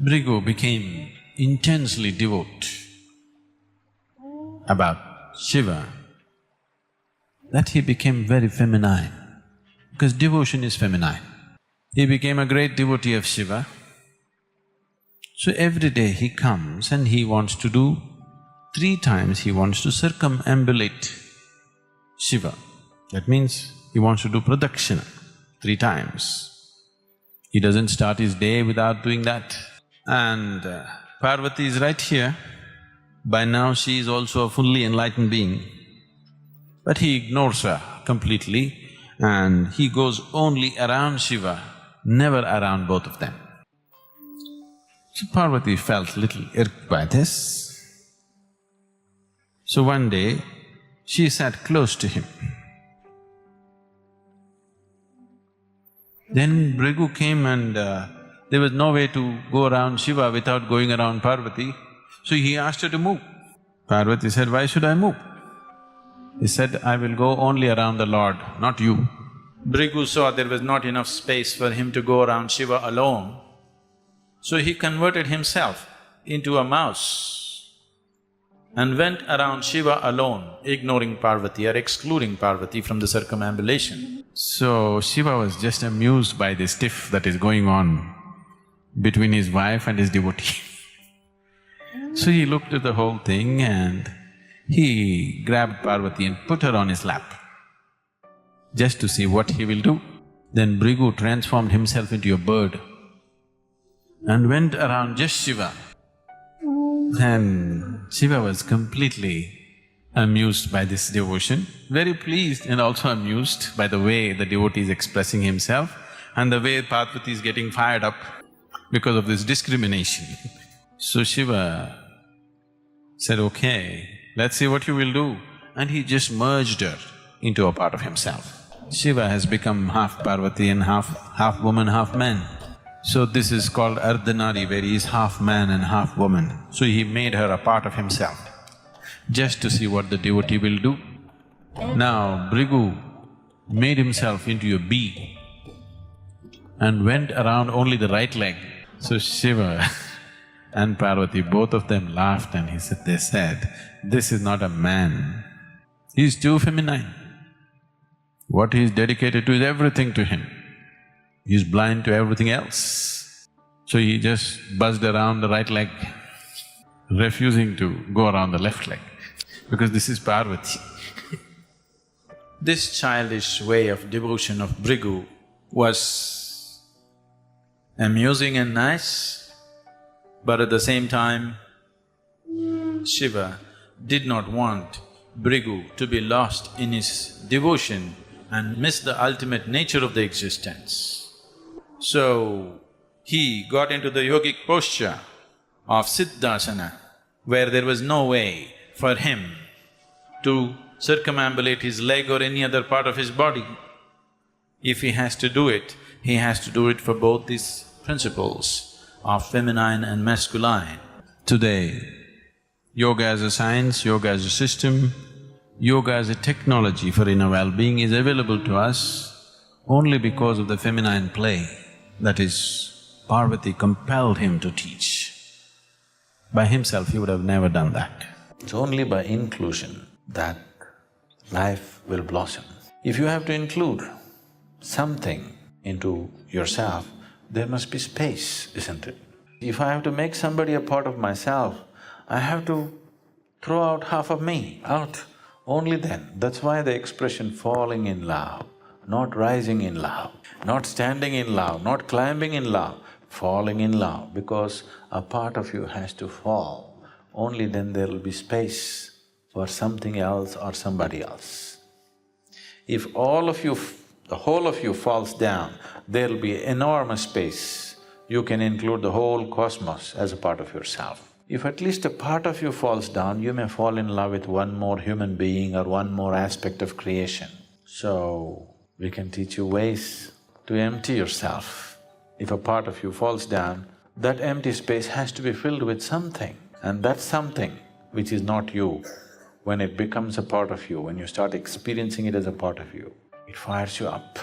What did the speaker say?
Bhrigu became intensely devout about Shiva, that he became very feminine, because devotion is feminine. He became a great devotee of Shiva. So every day he comes and he wants to do… 3 times he wants to circumambulate Shiva. That means he wants to do pradakshina 3 times. He doesn't start his day without doing that. And Parvati is right here. By now she is also a fully enlightened being. But he ignores her completely and he goes only around Shiva, never around both of them. So Parvati felt little irked by this. So one day, she sat close to him. Then Bhrigu came and there was no way to go around Shiva without going around Parvati, so he asked her to move. Parvati said, "Why should I move?" He said, "I will go only around the Lord, not you." Bhrigu saw there was not enough space for him to go around Shiva alone, so he converted himself into a mouse and went around Shiva alone, ignoring Parvati or excluding Parvati from the circumambulation. So Shiva was just amused by this tiff that is going on between his wife and his devotee. So he looked at the whole thing and he grabbed Parvati and put her on his lap, just to see what he will do. Then Bhrigu transformed himself into a bird and went around just Shiva. Then Shiva was completely amused by this devotion, very pleased and also amused by the way the devotee is expressing himself and the way Parvati is getting fired up because of this discrimination. So Shiva said, "Okay, let's see what you will do." And he just merged her into a part of himself. Shiva has become half Parvati and half woman, half man. So this is called Ardhnari, where he is half man and half woman. So he made her a part of himself, just to see what the devotee will do. Now Bhrigu made himself into a bee and went around only the right leg. So Shiva and Parvati, both of them laughed and they said, "This is not a man, he's too feminine. What he's dedicated to is everything to him. He's blind to everything else." So he just buzzed around the right leg, refusing to go around the left leg, because this is Parvati. This childish way of devotion of Bhrigu was amusing and nice, but at the same time, Shiva did not want Bhrigu to be lost in his devotion and miss the ultimate nature of the existence. So, he got into the yogic posture of Siddhasana, where there was no way for him to circumambulate his leg or any other part of his body. If he has to do it, he has to do it for both these principles of feminine and masculine. Today, yoga as a science, yoga as a system, yoga as a technology for inner well-being is available to us only because of the feminine play. That is, Parvati compelled him to teach. By himself, he would have never done that. It's only by inclusion that life will blossom. If you have to include something into yourself, there must be space, isn't it? If I have to make somebody a part of myself, I have to throw out half of me out. Only then, that's why the expression falling in love, not rising in love, not standing in love, not climbing in love, falling in love, because a part of you has to fall. Only then there will be space for something else or somebody else. If all of you, the whole of you falls down, there'll be enormous space. You can include the whole cosmos as a part of yourself. If at least a part of you falls down, you may fall in love with one more human being or one more aspect of creation. So, we can teach you ways to empty yourself. If a part of you falls down, that empty space has to be filled with something, and that something which is not you, when it becomes a part of you, when you start experiencing it as a part of you, it fires you up.